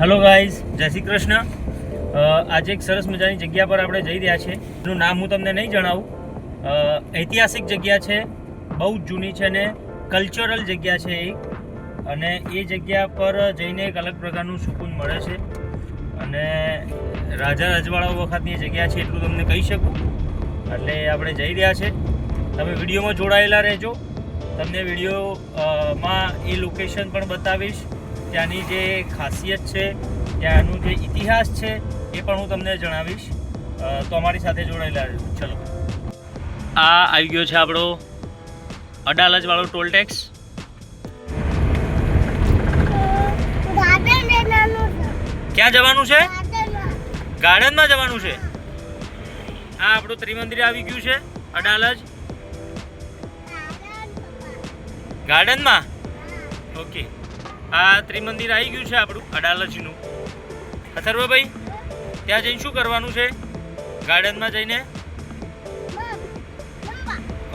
Hello guys, જય શ્રી કૃષ્ણ. આજે એક સરસ મજાની જગ્યા પર આપણે જઈ રહ્યા છીએ. એનું નામ હું તમને નહીં જણાવું. ઐતિહાસિક જગ્યા છે, બહુ જ જૂની છે ને કલ્ચરલ જગ્યા છે એ. અને એ જગ્યા પર જઈને એક અલગ પ્રકારનું સુકૂન મળે છે. અને રાજા રજવાડાઓ વખતની એ જગ્યા છે એટલું તમને કહી શકું. એટલે આપણે જઈ રહ્યા છે. તમે વિડીયોમાં જોડાયેલા રહેજો. તમને વિડીયોમાં એ લોકેશન પણ બતાવીશ, ત્યાંની જે ખાસિયત છે, ત્યાંનું જે ઇતિહાસ છે એ પણ હું તમને જણાવીશ. તો અમારી સાથે જોડાયેલા રહેજો. ચલો, આ આવી ગયો છે આપણો અડાલજવાળો ટોલ ટેક્સ. ક્યાં જવાનું છે? ગાર્ડનમાં જવાનું છે. આ આપણું ત્રિમંદિર આવી ગયું છે અડાલજ ગાર્ડનમાં. ઓકે, આ ત્રિમંદિર આવી ગયું છે આપણું અડાલજનું. અથર્વભાઈ, ત્યાં જઈને શું કરવાનું છે? ગાર્ડનમાં જઈને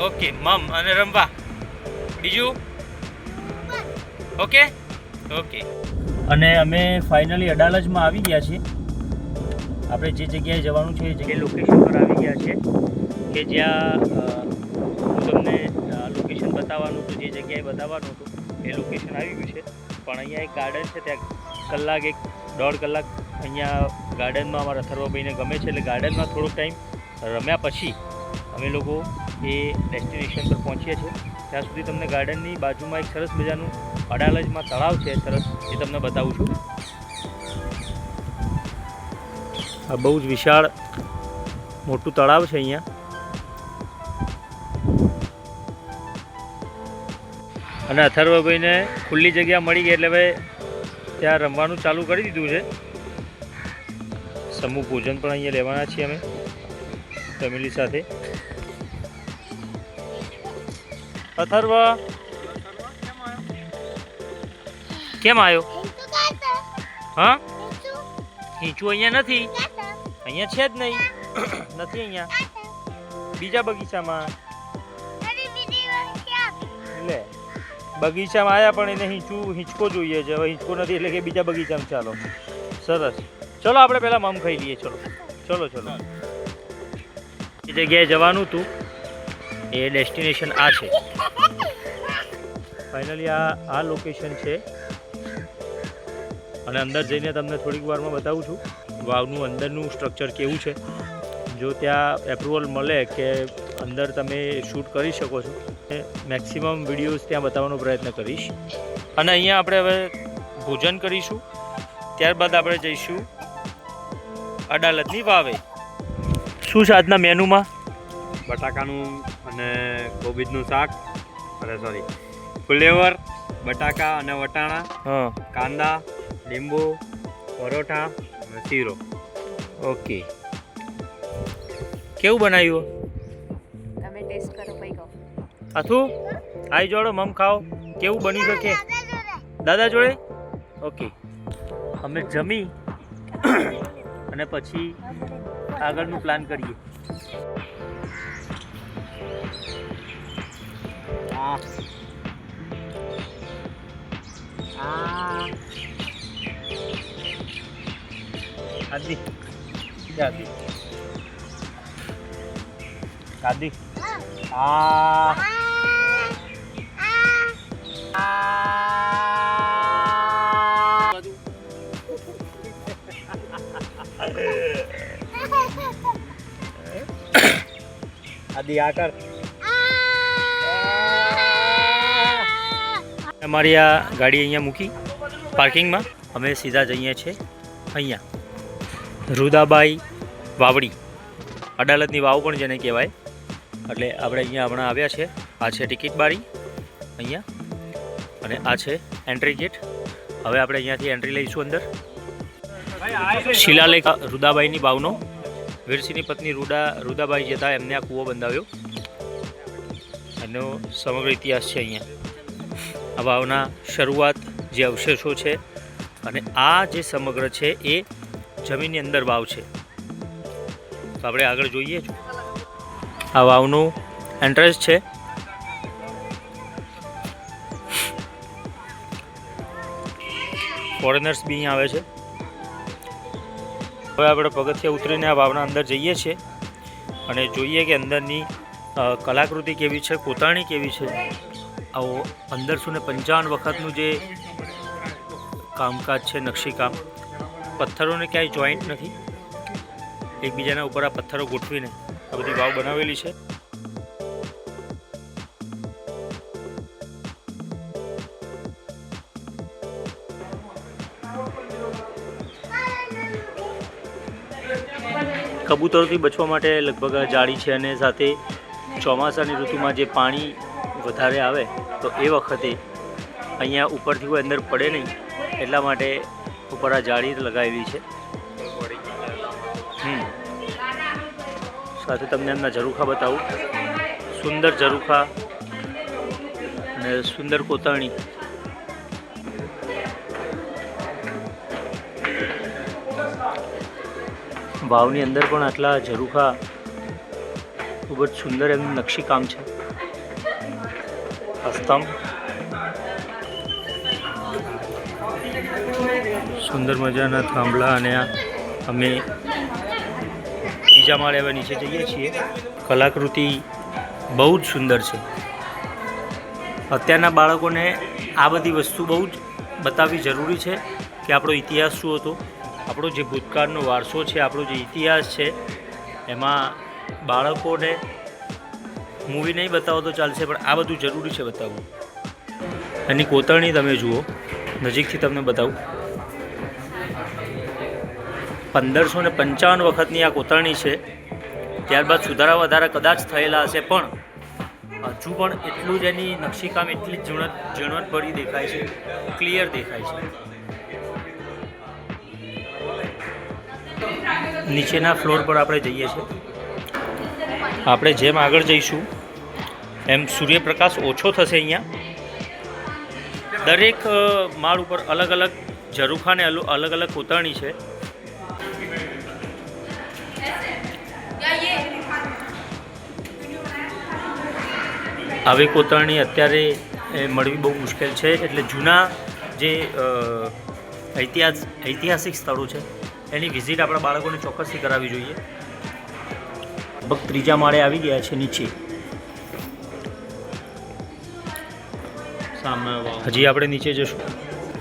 ઓકે મમ અને રમવા. બીજું ઓકે ઓકે. અને અમે ફાઇનલી અડાલજમાં આવી ગયા છીએ. આપણે જે જગ્યાએ જવાનું છે એ જગ્યાએ લોકેશન પર આવી ગયા છે કે જ્યાં હું તમને લોકેશન બતાવવાનું હતું, જે જગ્યાએ બતાવવાનું હતું એ લોકેશન આવી ગયું છે. પણ અહીંયા એક ગાર્ડન છે, ત્યાં કલાક 1-1.5 કલાક અહીંયા ગાર્ડનમાં અમારા અથર્વભાઈને ગમે છે. એટલે ગાર્ડનમાં થોડોક ટાઈમ રમ્યા પછી અમે લોકો એ ડેસ્ટિનેશન પર પહોંચીએ છીએ. ત્યાં સુધી તમને ગાર્ડનની બાજુમાં એક સરસ મજાનું અડાલજમાં તળાવ છે સરસ, એ તમને બતાવું છું. આ બહુ જ વિશાળ મોટું તળાવ છે અહીંયા. અને અથર્વભાઈને ખુલ્લી જગ્યા મળી ગઈ એટલે હવે ત્યાં રમવાનું ચાલુ કરી દીધું છે. સમૂહ ભોજન પણ અહીંયા લેવાના છીએ અમે ફેમિલી સાથે. અથર્વ કેમ આવ્યો? હા, હિંચું અહીંયા નથી, અહીંયા છે જ નહીં. નથી અહીંયા, બીજા બગીચામાં. લે, બગીચામાં આવ્યા પણ એને હિંચકો જોઈએ છે. હવે હિંચકો નથી એટલે કે બીજા બગીચામાં. ચાલો, સરસ. ચલો આપણે પહેલાં મમ ખાઈ લઈએ. ચલો ચલો ચલો. એ જગ્યાએ જવાનું હતું, એ ડેસ્ટિનેશન આ છે. ફાઇનલી આ લોકેશન છે. અને અંદર જઈને તમને થોડીક વારમાં બતાવું છું વાવનું અંદરનું સ્ટ્રક્ચર કેવું છે. જો ત્યાં એપ્રુવલ મળે કે અંદર તમે શૂટ કરી શકો છો, મેક્સિમમ વિડીયોઝ ત્યાં બતાવવાનો પ્રયત્ન કરીશ. અને અહીંયા આપણે હવે ભોજન કરીશું, ત્યારબાદ આપણે જઈશું અડાલજની વાવે. શું છે આજના મેનુમાં? બટાકાનું અને કોબીજનું શાક, અરે સોરી ફુલેવર, બટાકા અને વટાણા, કાંદા, લીંબુ, પરોઠા અને શીરો. ઓકે, કેવું બનાવ્યું? તમે ટેસ્ટ કરો પછી કહો. આથું આઈ જોડો, મમ ખાઓ. કેવું બન્યું છે કે દાદા જોડે? ઓકે, અમે જમી અને પછી આગળનું પ્લાન કરીએ. આદિ આદિ આદિ આદિ આ કર. અમારી આ ગાડી અહીંયા મૂકી પાર્કિંગમાં. અમે સીધા જઈએ છીએ અહીંયા રુદાબાઈ વાવડી, અડાલજની વાવ પણ જેને કહેવાય. એટલે આપણે અહીંયા હમણાં આવ્યા છે. આ છે ટિકિટ બારી અહીંયા, અને આ છે એન્ટ્રી ગેટ. હવે આપણે અહીંયાથી એન્ટ્રી લઈશું અંદર. શિલાલેખ રુદાબાઈની વાવનો. વીરસિંહની પત્ની રુદાબાઈ જે હતા એમને આ કૂવો બંધાવ્યો. એનો સમગ્ર ઇતિહાસ છે અહીંયા. આ વાવના શરૂઆત જે અવશેષો છે, અને આ જે સમગ્ર છે એ જમીનની અંદર વાવ છે. તો આપણે આગળ જોઈએ છું. આ વાવનું એન્ટ્રન્સ છે. ફોરેનર્સ બી અહીંયા આવે છે હવે આપણે પગથિયા ઉતરીને આ વાવના અંદર જઈએ છીએ અને જોઈએ કે અંદરની કલાકૃતિ કેવી છે, કોતરણી કેવી છે. આવો 1555 વખતનું જે કામકાજ છે, નકશીકામ. પથ્થરોને ક્યાંય જોઈન્ટ નથી, એકબીજાના ઉપર આ પથ્થરો ગોઠવીને આ બધી વાવ બનાવેલી છે. કબૂતરોથી બચવા માટે લગભગ જાળી છે અને સાથે ચોમાસાની ઋતુમાં જે પાણી વધારે આવે તો એ વખતે અહીંયા ઉપરથી કોઈ અંદર પડે નહીં એટલા માટે ઉપર આ જાળી લગાવેલી છે. સાથે તમને એમના ઝરૂખા બતાવું. સુંદર ઝરૂખા અને સુંદર કોતરણી. વાવની અંદર પણ આટલા ઝરૂખા, ખૂબ જ સુંદર એમનું નકશીકામ છે. સ્તંભ સુંદર મજાના થાંભલા અને અમે બીજા માળે હવે નીચે જઈએ છીએ. કલાકૃતિ બહુ જ સુંદર છે. અત્યારના બાળકોને આ બધી વસ્તુ બહુ જ બતાવવી જરૂરી છે કે આપણો ઇતિહાસ શું હતો, આપણો જે ભૂતકાળનો વારસો છે, આપણો જે ઇતિહાસ છે, એમાં બાળકોને મૂવી નહીં બતાવો તો ચાલશે, પણ આ બધું જરૂરી છે બતાવવું. એની કોતરણી તમે જુઓ, નજીકથી તમને બતાવું. 1555 વખતની આ કોતરણી છે. ત્યારબાદ સુધારા વધારા કદાચ થયેલા હશે, પણ હજુ પણ એટલું જ એની નકશીકામ એટલી જ ઝીણવટભરી દેખાય છે, ક્લિયર દેખાય છે. નીચેના ફ્લોર પર આપણે જઈએ છીએ. આપણે જેમ આગળ જઈશું એમ સૂર્યપ્રકાશ ઓછો થશે. અહીંયા દરેક માળ ઉપર અલગ અલગ ઝરૂખાને અલગ અલગ કોતરણી છે. આવી કોતરણી અત્યારે મળવી બહુ મુશ્કેલ છે. એટલે જૂના જે ઐતિહાસિક સ્થળો છે એની વિઝિટ આપણા બાળકોને ચોક્કસથી કરાવવી જોઈએ. લગભગ ત્રીજા માળે આવી ગયા છે નીચે. હજી આપણે નીચે જશું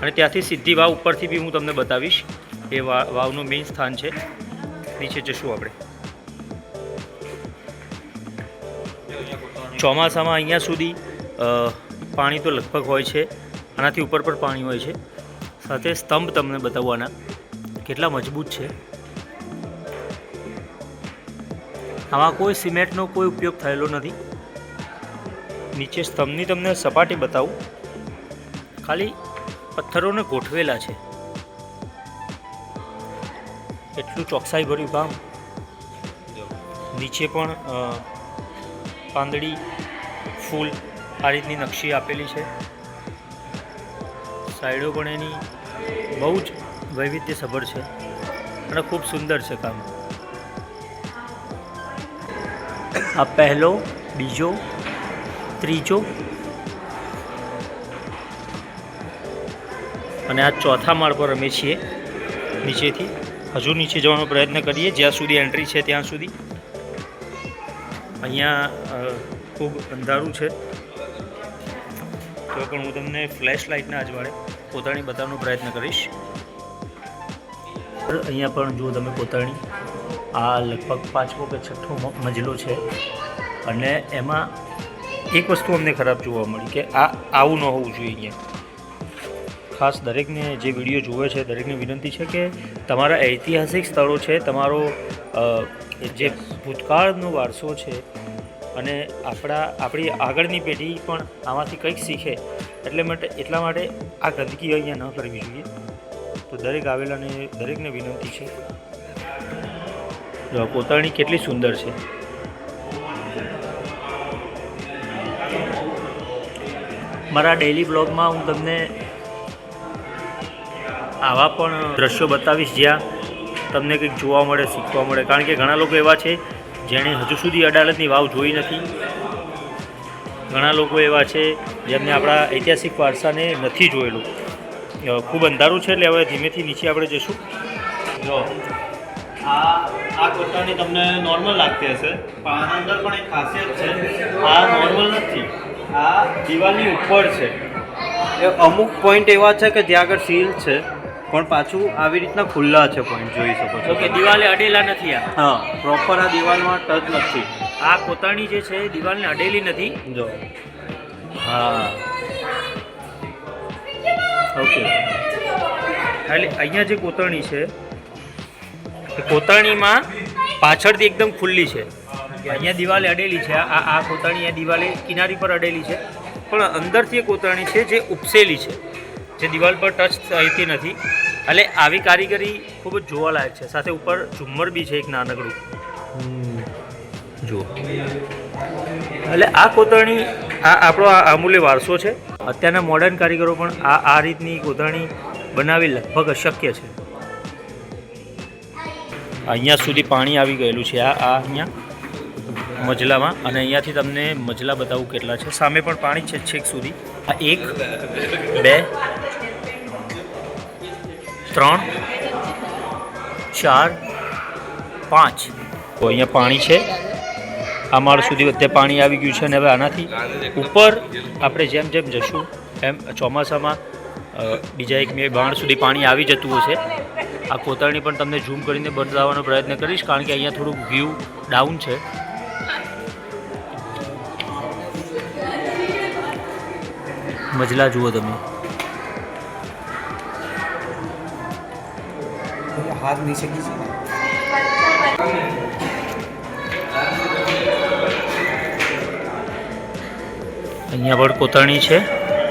અને ત્યાંથી સીધી વાવ ઉપરથી બી હું તમને બતાવીશ. એ વાવનું મેઇન સ્થાન છે. નીચે જશું આપણે. ચોમાસામાં અહીંયા સુધી પાણી તો લગભગ હોય છે, આનાથી ઉપર પર પાણી હોય છે. સાથે સ્તંભ તમને બતાવવાના કેટલા મજબૂત છે. આમાં કોઈ સિમેન્ટનો કોઈ ઉપયોગ થયેલો નથી. નીચે સ્તંભની તમને સપાટી બતાવું, ખાલી પથ્થરોને ગોઠવેલા છે. એટલું ચોકસાઈભર્યું કામ. નીચે પણ પાંદડી, ફૂલ આ રીતની નકશી આપેલી છે. સાઈડો પણ એની બહુ જ વૈવિધ્યસભર છે અને ખૂબ સુંદર છે કામ. આ પહેલો, બીજો, ત્રીજો અને આ ચોથા માળ પર અમે છીએ. નીચેથી હજુ નીચે જવાનો પ્રયત્ન કરીએ જ્યાં સુધી એન્ટ્રી છે ત્યાં સુધી. અહીંયા ખૂબ અંધારું છે તો પણ હું તમને ફ્લેશ લાઇટના અજવાળે કોતરણી બતાવવાનો પ્રયત્ન કરીશ. અહીંયા પણ જુઓ તમે કોતરણી. આ લગભગ 5મો કે 6થો મજલો છે અને એમાં એક વસ્તુ અમને ખરાબ જોવા મળી કે આ આવું ન હોવું જોઈએ. અહીંયા ખાસ દરેકને જે વિડીયો જુએ છે દરેકને વિનંતી છે કે તમારા ઐતિહાસિક સ્થળો છે, તમારો જે ભૂતકાળનો વારસો છે અને આપણી આગળની પેઢી પણ આમાંથી કંઈક શીખે એટલા માટે આ ગંદકી અહીંયા ન કરવી જોઈએ. તો દરેક આવેલાને દરેકને વિનંતી છે. કોતરણી કેટલી સુંદર છે. મારા ડેઇલી બ્લોગમાં હું તમને આવા પણ દ્રશ્યો બતાવીશ જ્યાં તમને કંઈક જોવા મળે, શીખવા મળે. કારણ કે ઘણા લોકો એવા છે જેણે હજુ સુધી અડાલજની વાવ જોઈ નથી. ઘણા લોકો એવા છે જેમને આપણા ઐતિહાસિક વારસાને નથી જોયેલું. ખૂબ અંધારું છે એટલે હવે ધીમેથી નીચે આપણે જઈશું. જો આ કોતરણી તમને નોર્મલ લાગતી હશે પણ આના અંદર પણ એક ખાસિયત છે. આ નોર્મલ નથી, આ દિવાલની ઉપર છે. એ અમુક પોઈન્ટ એવા છે કે જ્યાં આગળ સીલ છે પણ પાછું આવી રીતના ખુલ્લા છે પોઈન્ટ, જોઈ શકો છો કે દિવાલે અડેલા નથી. હા, પ્રોપર આ દિવાલમાં ટચ નથી. આ કોતરણી જે છે એ દિવાલને અડેલી નથી. જો હા, ઓકે. એટલે અહીંયા જે કોતરણી છે એ કોતરણીમાં પાછળથી એકદમ ખુલ્લી છે. અહીંયા દિવાલે અડેલી છે, આ કોતરણી આ દિવાલે કિનારી પર અડેલી છે પણ અંદરથી એ કોતરણી છે જે ઉપસેલી છે, જે દિવાલ પર ટચ થતી નથી. એટલે આવી કારીગરી ખૂબ જ જોવાલાયક છે. સાથે ઉપર ઝુમ્મર બી છે એક નાનકડું, જુઓ. એટલે આ કોતરણી આપણો આ અમૂલ્ય વારસો છે. અત્યારના મોડર્ન કારીગરો પણ આ રીતની કોતરણી બનાવી લગભગ અશક્ય છે. અહીંયા સુધી પાણી આવી ગયેલું છે આ અહીંયા મજલામાં, અને અહીંયાથી તમને મજલા બતાવું કેટલા છે. સામે પણ પાણી છે છેક સુધી. આ 1 2 3 4 5 તો અહીંયા પાણી છે. આ માળ સુધી અત્યારે પાણી આવી ગયું છે અને હવે આનાથી ઉપર આપણે જેમ જેમ જશું એમ ચોમાસામાં બીજા 1-2 માળ સુધી પાણી આવી જતું હશે. આ કોતરણી પણ તમને ઝૂમ કરીને બતાવવાનો પ્રયત્ન કરીશ કારણ કે અહીંયા થોડુંક વ્યૂ ડાઉન છે. મજલા જુઓ તમે. हाथ नीचे कीजिए. અહીંયા પણ કોતરણી છે.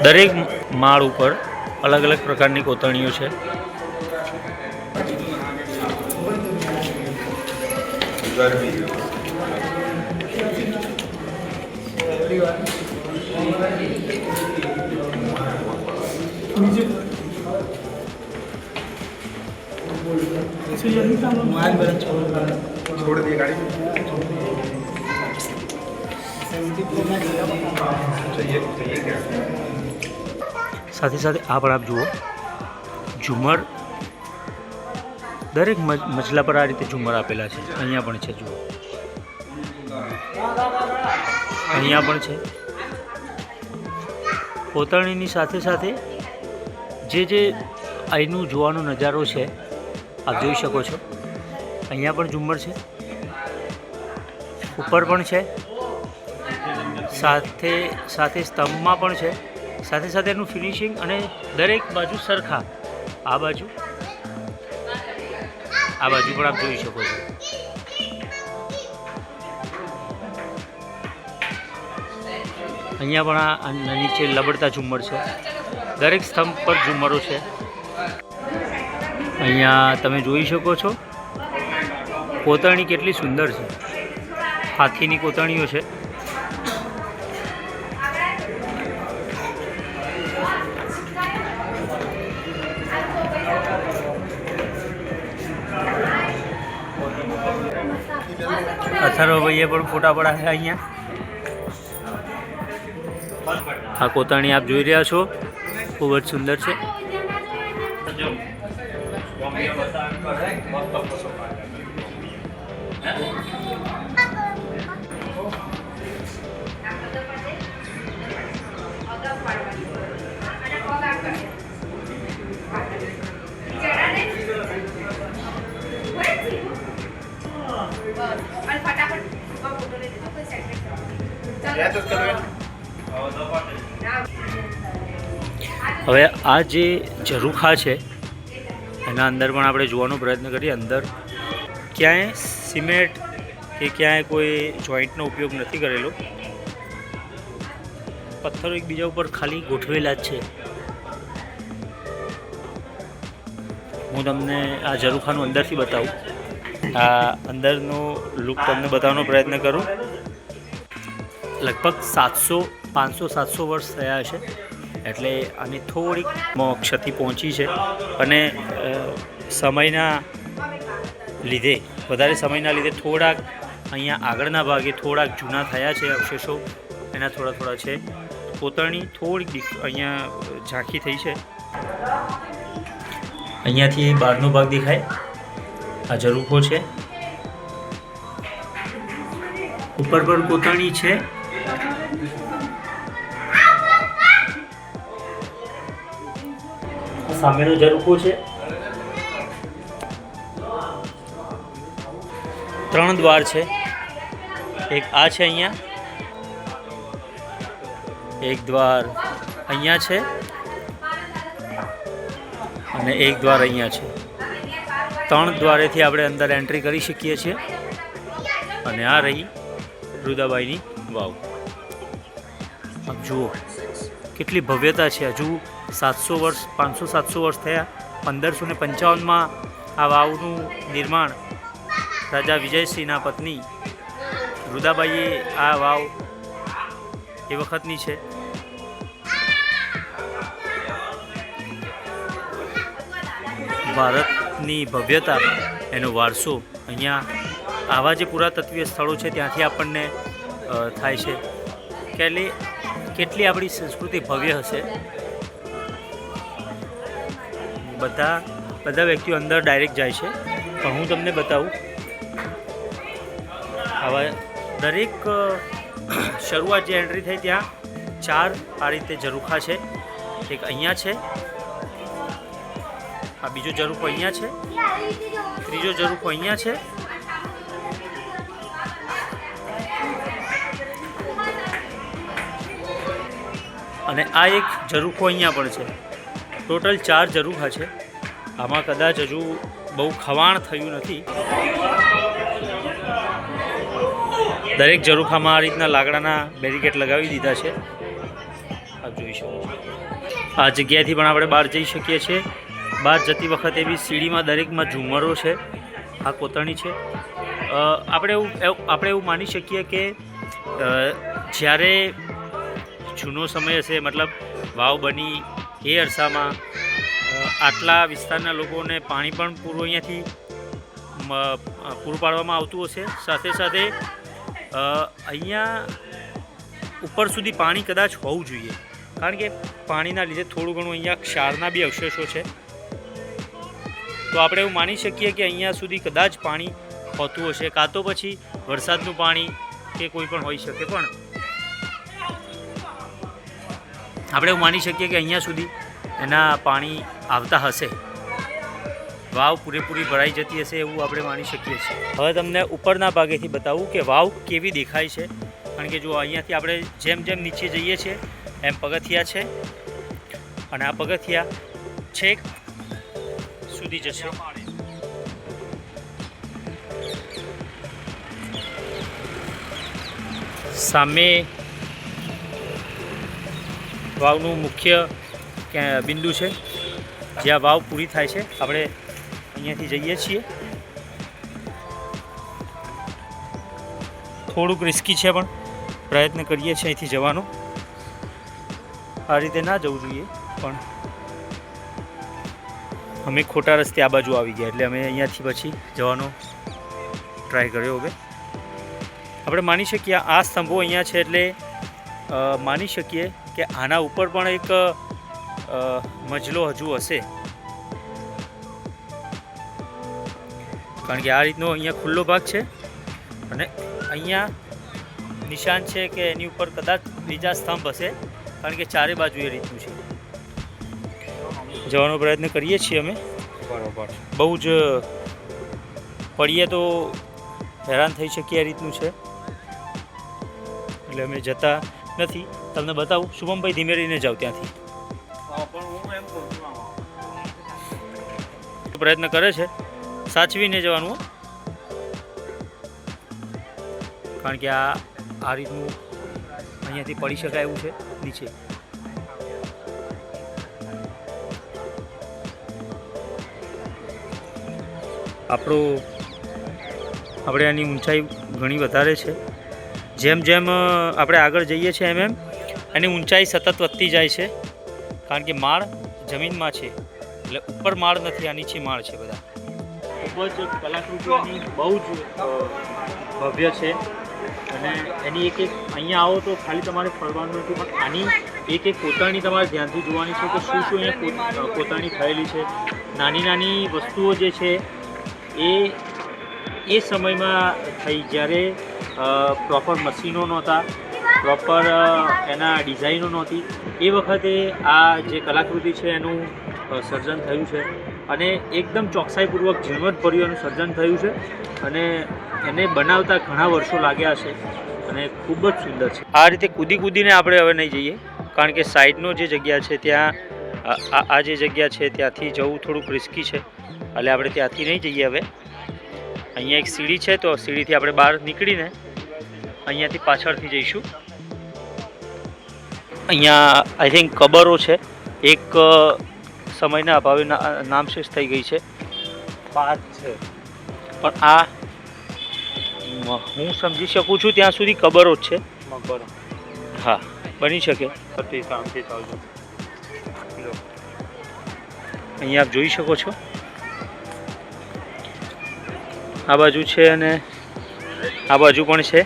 દરેક માળ ઉપર અલગ અલગ પ્રકારની કોતરણીઓ છે. छोड़ दिए गाड़ी चाहिए क्या? સાથે સાથે આ પણ આપ જુઓ ઝુમર. દરેક મજલા પર આ રીતે ઝુમર આપેલા છે. અહીંયા પણ છે, જુઓ. અહીંયા પણ છે. કોતરણીની સાથે સાથે જે અહીંનું જોવાનો નજારો છે આપ જોઈ શકો છો. અહીંયા પણ ઝુમ્મર છે, ઉપર પણ છે, સાથે સાથે સ્તંભમાં પણ છે, સાથે સાથે એનું ફિનિશિંગ અને દરેક બાજુ સરખા. આ બાજુ પણ આપ જોઈ શકો છો. અહીંયા પણ આ નીચે લબડતા ઝુમ્મર છે. દરેક સ્તંભ પર ઝુમ્મરો છે. અહીંયા તમે જોઈ શકો છો કોતરણી કેટલી સુંદર છે. હાથીની કોતરણીઓ છે. અથર્વ ભાઈએ પણ ફોટા પડાયા છે અહીંયા. આ કોતરણી આપ જોઈ રહ્યા છો, ખૂબ જ સુંદર છે. હવે આ જે ઝરૂખા છે એના અંદર પણ આપણે જોવાનો પ્રયત્ન કરીએ. અંદર ક્યાંય સિમેન્ટ કે ક્યાંય કોઈ જોઈન્ટનો ઉપયોગ નથી કરેલો. પથ્થરો એકબીજા ઉપર ખાલી ગોઠવેલા જ છે. હું તમને આ ઝરૂખાનું અંદરથી બતાવું. આ અંદરનો લુક તમને બતાવવાનો પ્રયત્ન કરું. લગભગ 500-700 વર્ષ થયા હશે, એટલે આની થોડીક ક્ષતિ પહોંચી છે અને સમયના લીધે થોડાક અહીંયા આગળના ભાગે થોડાક જૂના થયા છે અવશેષો એના થોડા છે. કોતરણી થોડીક અહીંયા ઝાંખી થઈ છે. અહીંયાથી બહારનો ભાગ દેખાય આ ઝરૂખો છે, ઉપર પર કોતરણી છે. સામેનો ઝરૂખો છે. 3 દ્વાર છે. એક આ છે અહીંયા, એક દ્વાર અહીંયા છે અને એક દ્વાર અહીંયા છે. 3 દ્વારેથી આપણે અંદર એન્ટ્રી કરી શકીએ છીએ. અને આ રહી રુદાબાઈની વાવ. આપ જુઓ કેટલી ભવ્યતા છે. હજુ 700 વર્ષ 500-700 વર્ષ થયા. 1555માં આ વાવનું નિર્માણ રાજા વિજયસિંહના પત્ની રુદાબાઈએ આ વાવ એ વખતની છે. ભારતની ભવ્યતા, એનો વારસો અહીંયા આવા જે પુરાતત્વીય સ્થળો છે ત્યાંથી આપણને થાય છે કે કેટલી આપણી સંસ્કૃતિ ભવ્ય હશે. બધા વ્યક્તિઓ અંદર ડાયરેક્ટ જાય છે, પણ હું તમને બતાવું. આવા દરેક શરૂઆત જે એન્ટ્રી થઈ ત્યાં 4 આ રીતે ઝરૂખા છે. એક અહીંયા છે, આ બીજો ઝરૂખો અહીંયા છે, ત્રીજો ઝરૂખો અહીંયા છે, અને આ એક ઝરૂખો અહીંયા પણ છે. ટોટલ 4 ઝરૂખા છે. આમાં કદાચ હજુ બહુ ખવાણ થયું નથી. દરેક ઝરૂખામાં આ રીતના લાકડાના બેરિકેડ લગાવી દીધા છે. આપ જોઈ શકો છો. આ જગ્યાએથી પણ આપણે બહાર જઈ શકીએ છીએ. બહાર જતી વખતે એવી સીડીમાં દરેકમાં ઝુમરો છે. આ કોતરણી છે. આપણે એવું માની શકીએ કે જ્યારે જૂનો સમય હશે, મતલબ વાવ બની એ અરસામાં આટલા વિસ્તારના લોકોને પાણી પણ અહીંયાથી પૂરું પાડવામાં આવતું હશે. સાથે સાથે અહીંયા ઉપર સુધી પાણી કદાચ હોવું જોઈએ, કારણ કે પાણીના લીધે થોડું ઘણું અહીંયા ક્ષારના બી અવશેષો છે. તો આપણે એવું માની શકીએ કે અહીંયા સુધી કદાચ પાણી હોતું હશે, કાં તો પછી વરસાદનું પાણી કે કોઈ પણ હોઈ શકે. પણ આપણે એવું માની શકીએ કે અહીંયા સુધી એના પાણી આવતા હશે. વાવ પૂરેપૂરી ભરાઈ જતી હશે એવું આપણે માની શકીએ છીએ. હવે તમને ઉપરના ભાગેથી બતાવું કે વાવ કેવી દેખાય છે. કારણ કે જો અહીંયાથી આપણે જેમ જેમ નીચે જઈએ છીએ એમ પગથિયા છે, અને આ પગથિયા છેક સુધી જશે. સામે વાવનું મુખ્ય બિંદુ છે, જ્યાં વાવ પૂરી થાય છે. આપણે અહીંયાથી જઈએ છીએ. થોડુંક રિસ્કી છે, પણ પ્રયત્ન કરીએ છીએ અહીંથી જવાનો. આ રીતે ના જવું જોઈએ, પણ અમે ખોટા રસ્તે આ બાજુ આવી ગયા, એટલે અમે અહીંયાથી પછી જવાનો ટ્રાય કર્યો. હવે આપણે માની શકીએ આ સ્તંભો અહીંયા છે, એટલે માની શકીએ કે આના ઉપર પણ એક મજલો હજુ હશે, કારણ કે આ રીતનો અહીંયા ખુલ્લો ભાગ છે અને અહીંયા નિશાન છે કે એની ઉપર કદાચ બીજા સ્તંભ હશે, કારણ કે ચારે બાજુ એ રીતનું છે. જવાનો પ્રયત્ન કરીએ છીએ અમે. બરોબર. બહુ જ પડીએ તો હેરાન થઈ શકીએ એ રીતનું છે, એટલે અમે જતા નથી. તમને બતાવું. શુભમભાઈ ધીમે રહીને જાઓ ત્યાંથી. પ્રયત્ન કરે છે, સાચવીને જવાનું, કારણ કે આ રીતનું અહીંયાથી પડી શકાય એવું છે નીચે. આપણે આની ઊંચાઈ ઘણી વધારે છે. જેમ જેમ આપણે આગળ જઈએ છીએ એમ એની ઊંચાઈ સતત વધતી જાય છે, કારણ કે માળ જમીનમાં છે, એટલે ઉપર માળ નથી, આ નીચે માળ છે. બધા ખૂબ જ કલાકૃતિની બહુ જ ભવ્ય છે. અને એની એક અહીંયા આવો તો ખાલી તમારે ફરવાનું નથી, પણ આની એક કોતરણી તમારે ધ્યાનથી જોવાની છે કે શું શું અહીંયા કોતરણી થયેલી છે. નાની નાની વસ્તુઓ જે છે એ સમયમાં થઈ જ્યારે પ્રોપર મશીનો નહોતા, પ્રોપર એના ડિઝાઇનો નહોતી. એ વખતે આ જે કલાકૃતિ છે એનું સર્જન થયું છે અને એકદમ ચોકસાઈપૂર્વક ઝીણવટભર્યું એનું સર્જન થયું છે અને એને બનાવતા ઘણા વર્ષો લાગ્યા છે અને ખૂબ જ સુંદર છે. આ રીતે કૂદીને આપણે હવે નહીં જઈએ કારણ કે સાઈડનો જે જગ્યા છે ત્યાં આ જે જગ્યા છે ત્યાંથી જવું થોડુંક રિસ્કી છે એટલે આપણે ત્યાંથી નહીં જઈએ. હવે અહીંયા એક સીડી છે તો સીડીથી આપણે બહાર નીકળીને અહીંયાથી પાછળથી જઈશું. અહીંયા આઈ થિંક કબરો છે, એક સમયના અભાવે નામશેષ થઈ ગઈ છે, 5 છે, પણ આ હું સમજી શકું છું ત્યાં સુધી કબરો જ છે. હા, બની શકે. અહીંયા આપ જોઈ શકો છો આ બાજુ છે અને આ બાજુ પણ છે.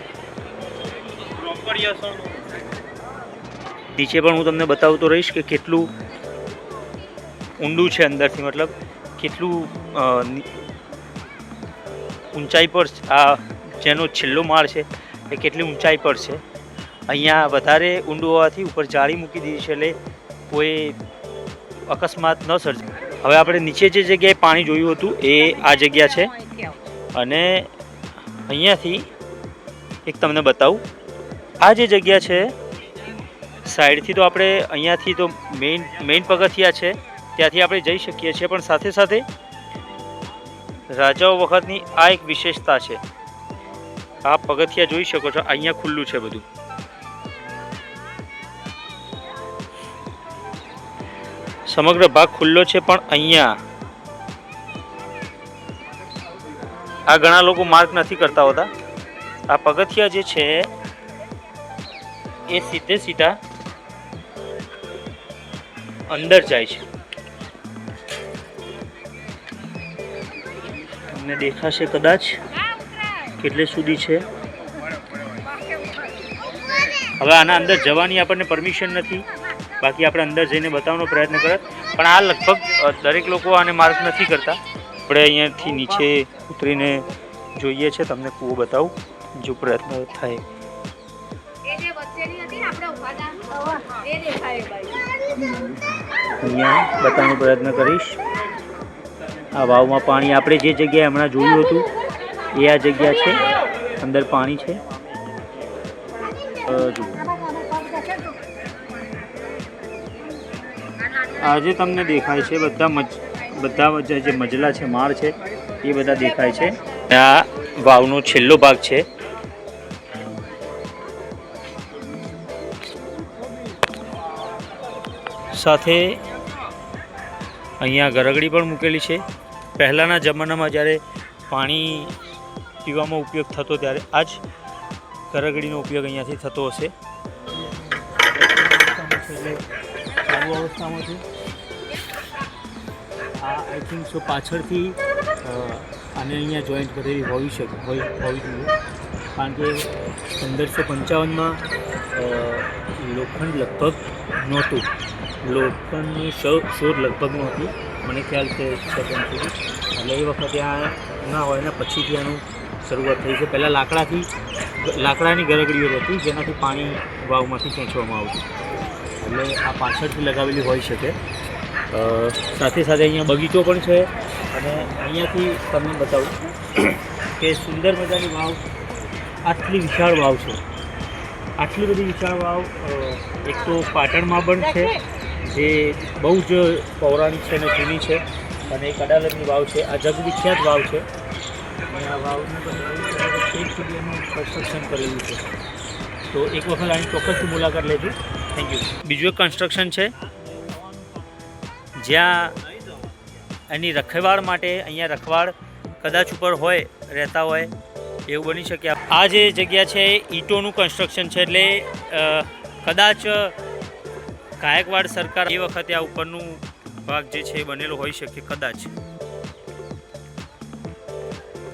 નીચે પણ હું તમને બતાવતો રહીશ કે કેટલું ઊંડું છે અંદરથી, મતલબ કેટલું ઊંચાઈ પર આ જેનો છેલ્લો માળ છે એ કેટલી ઊંચાઈ પર છે. અહીંયા વધારે ઊંડું હોવાથી ઉપર જાળી મૂકી દીધી છે એટલે કોઈ અકસ્માત ન સર્જાય. હવે આપણે નીચે જે જગ્યાએ પાણી જોયું હતું એ આ જગ્યા છે અને અહીંયાથી એક તમને બતાવું. આ જે જગ્યા છે સાઈડથી તો આપણે અહીંયાથી તો મેઇન પગથિયા છે ત્યાંથી આપણે જઈ શકીએ છીએ, પણ સાથે સાથે રાજાઓ વખતની આ એક વિશેષતા છે. આ પગથિયા જોઈ શકો છો, અહીંયા ખુલ્લું છે બધું. સમગ્ર ભાગ ખુલ્લો છે પણ અહીંયા આ ઘણા લોકો માર્ક નથી કરતા હોતા. આ પગથિયા જે છે એ સીધા અંદર જાય છે. તમને દેખાશે કદાચ કેટલે સુધી છે. હવે આના અંદર જવાની આપણને પરમિશન નથી, બાકી આપણે અંદર જઈને બતાવવાનો પ્રયત્ન કરે, પણ આ લગભગ દરેક લોકો આને માર્ક નથી કરતા. આપણે અહીંયાથી નીચે ઉતરીને જોઈએ છે, તમને કૂવો બતાવું જો પ્રયત્ન થાય. અહીંયા બતાવવાનો પ્રયત્ન કરીશ. આ વાવમાં પાણી આપણે જે જગ્યાએ હમણાં જોયું હતું એ આ જગ્યા છે, અંદર પાણી છે. આ જે તમને દેખાય છે બધા જે મજલા છે, માળ છે, એ બધા દેખાય છે. આ વાવનો છેલ્લો ભાગ છે. સાથે અહીંયા ગરગડી પણ મૂકેલી છે. પહેલાંના જમાનામાં જ્યારે પાણી પીવામાં ઉપયોગ થતો ત્યારે આ જ ગરગડીનો ઉપયોગ અહીંયાથી થતો હશે. ચાલુ અવસ્થામાં છે. આ આઈ થિંક સો પાછળથી આને અહીંયા જોઈન્ટ કરેલી હોવી જોઈએ, કારણ કે 1555માં લોખંડ લગભગ નહોતું. લોખંડની શોધ લગભગ નહોતી, મને ખ્યાલ છે સેકન્ડ સુધી. એટલે એ વખતે આ ના હોય ને પછીથી આનું શરૂઆત થઈ છે. પહેલાં લાકડાની ગરગડીઓ હતી જેનાથી પાણી વાવમાંથી ખેંચવામાં આવતું, એટલે આ પાછળથી લગાવેલી હોઈ શકે. સાથે સાથે અહીંયા બગીચો પણ છે અને અહીંયાથી તમને બતાવું કે સુંદર મજાની વાવ, આટલી વિશાળ વાવ છે. આટલી બધી વિશાળ વાવ એક તો પાટણમાં પણ છે જે બહુ જ પૌરાણિક છે અને જૂની છે, અને એક અડાલજની વાવ છે. આ જગવિખ્યાત વાવ છે અને આ વાવનું છેક સુધી એનું કન્સ્ટ્રક્શન કરેલું છે. તો એક વખત આની ચોક્કસથી મુલાકાત લેજો. Thank you. બીજું એક કન્સ્ટ્રક્શન છે જ્યાં એની રખવાડ માટે અહીંયા રખવાડ કદાચ ઉપર હોય, રહેતા હોય એવું બની શકે. આ જે જગ્યા છે એ ઈંટોનું કન્સ્ટ્રક્શન છે, એટલે કદાચ ગાયકવાડ સરકાર એ વખતે આ ઉપરનું ભાગ જે છે એ બનેલો હોઈ શકે કદાચ.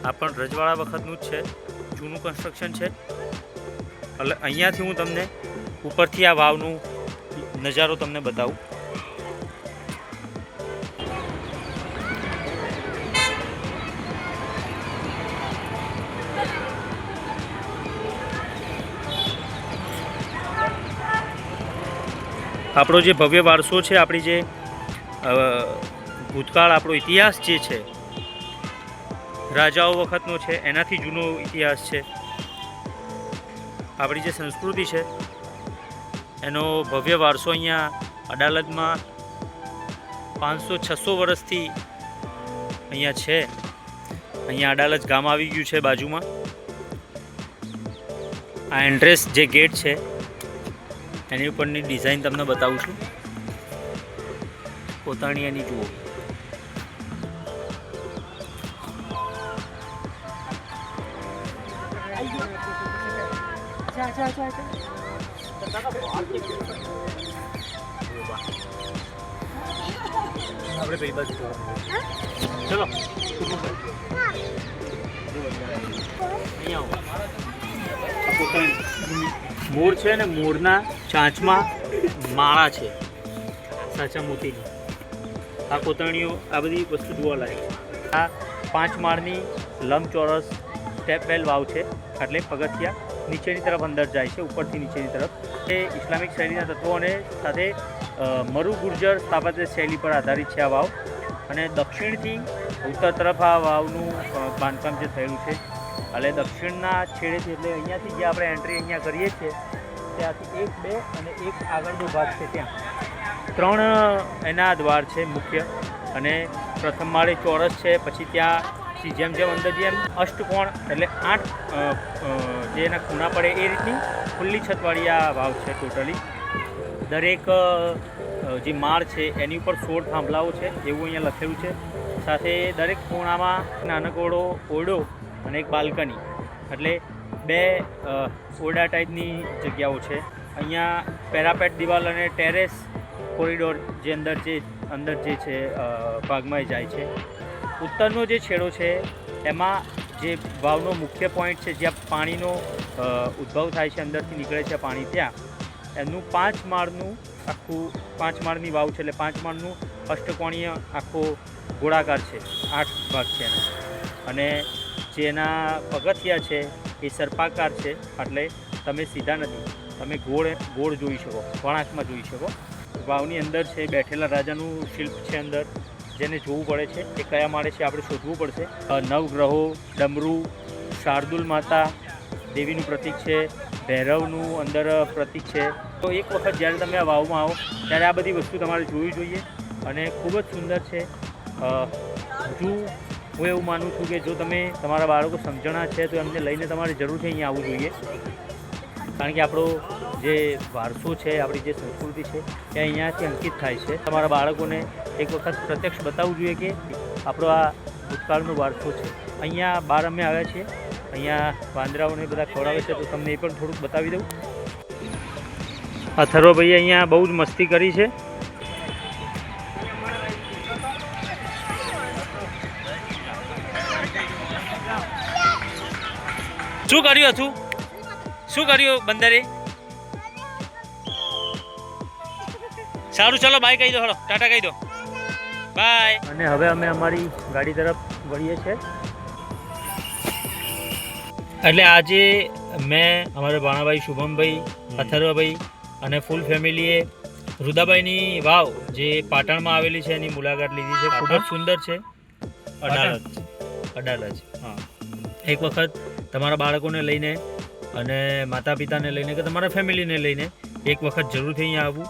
આ પણ રજવાડા વખતનું જ છે, જૂનું કન્સ્ટ્રક્શન છે. એટલે અહીંયાથી હું તમને ઉપરથી આ વાવનું નજારો તમને બતાવું. આપણો જે ભવ્ય વારસો છે, આપણી જે ભૂતકાળ, આપણો ઇતિહાસ જે છે રાજાઓ વખતનો છે, એનાથી જૂનો ઇતિહાસ છે. આપણી જે સંસ્કૃતિ છે એનો ભવ્ય વારસો અહીંયા અડાલજમાં 500-600 વર્ષથી અહીંયા છે. અહીંયા અડાલજ ગામ આવી ગયું છે બાજુમાં. આ એન્ટ્રેસ જે ગેટ છે એની ઉપરની ડિઝાઇન તમને બતાવું છું. કોતાણીયાની જુઓ. આપણે કઈ બાજુ ચલો મોર છે ને, મોરના ચાંચમાં માળા છે સાચા મોતીની. આ કોતરણીઓ, આ બધી વસ્તુ જોવા લાયક છે. આ 5 માળની લંબચોરસ સ્ટેપ વેલ વાવ છે, એટલે પગથિયા નીચેની તરફ અંદર જાય છે, ઉપરથી નીચેની તરફ. એ ઇસ્લામિક શૈલીના તત્વો અને સાથે મરુ ગુર્જર સ્થાપત્ય શૈલી પર આધારિત છે આ વાવ. અને દક્ષિણથી ઉત્તર તરફ આ વાવનું બાંધકામ જે થયેલું છે. એટલે દક્ષિણના છેડેથી, એટલે અહીંયાથી જે આપણે એન્ટ્રી અહીંયા કરીએ છીએ ત્યાંથી 1, 2 અને એક આગળનો ભાગ છે, ત્યાં 3 એના દ્વાર છે મુખ્ય. અને પ્રથમ માળે ચોરસ છે, પછી ત્યાં જેમ જેમ અંદર જેમ અષ્ટકોણ, એટલે 8 જે એના ખૂણા પડે એ રીતની ખુલ્લી છતવાળી આ વાવ છે ટોટલી. દરેક જે માળ છે એની ઉપર 16 થાંભલાઓ છે એવું અહીંયા લખેલું છે. સાથે દરેક ખૂણામાં નાનકડો ઓરડો અને એક બાલ્કની, એટલે 2 ઓરડા ટાઈપની જગ્યાઓ છે. અહીંયા પેરાપેટ દિવાલ અને ટેરેસ કોરિડોર જે અંદર જે છે ભાગમાં જાય છે. ઉત્તરનો જે છેડો છે એમાં જે વાવનો મુખ્ય પોઈન્ટ છે, જ્યાં પાણીનો ઉદ્ભવ થાય છે, અંદરથી નીકળે છે પાણી, ત્યાં એમનું 5 માળનું આખું 5 માળની વાવ છે. એટલે 5 માળનું અષ્ટકોણીય આખો ગોળાકાર છે, 8 ભાગ છે એના. અને જે એના પગથિયા છે એ સર્પાકાર છે, એટલે તમે સીધા નથી, તમે ગોળ જોઈ શકો, વળાંકમાં જોઈ શકો. વાવની અંદર છે બેઠેલા રાજાનું શિલ્પ છે અંદર, જેને જોવું પડે છે. એ કયા માળે છે આપણે શોધવું પડશે. નવગ્રહો, ડમરૂ, શાર્દુલ માતા દેવીનું પ્રતીક છે, ભૈરવનું અંદર પ્રતીક છે. તો એક વખત જ્યારે તમે આ વાવમાં આવો ત્યારે આ બધી વસ્તુ તમારે જોવી જોઈએ. અને ખૂબ જ સુંદર છે. હજુ હું એવું માનું છું કે જો તમે તમારા બાળકો સમજણા છે તો એમને લઈને તમારે જરૂરથી અહીંયા આવવું જોઈએ. કારણ કે આપણો જે વારસો છે, આપણી જે સંસ્કૃતિ છે એ અહીંયાથી અંકિત થાય છે. તમારા બાળકોને એક વખત પ્રત્યક્ષ બતાવવું જોઈએ કે આપણો આ ભૂતકાળનો વારસો છે. અહીંયા બહાર અમે આવ્યા છીએ, અહીંયા વાંદરાઓને બધા ખવડાવે છે, તો તમને એ પણ થોડુંક બતાવી દઉં. અથર્વભાઈએ અહીંયા બહુ જ મસ્તી કરી છે. શું કર્યું હતું? શું કર્યું બંદરે? સારું, ચલો બાય કહી દો, હલો ટાટા કહી દો, બાય. અને હવે અમે અમારી ગાડી તરફ વળીએ છીએ. એટલે આજે મેં અમારા ભાણાભાઈ શુભમભાઈ, અથર્વભાઈ અને ફૂલ ફેમિલીએ રુદાબાઈની વાવ જે પાટણમાં આવેલી છે એની મુલાકાત લીધી છે. ખૂબ જ સુંદર છે. અડાલજ. હા, એક વખત તમારા બાળકોને લઈને અને માતા પિતાને લઈને કે તમારા ફેમિલીને લઈને એક વખત જરૂરથી અહીંયા આવવું.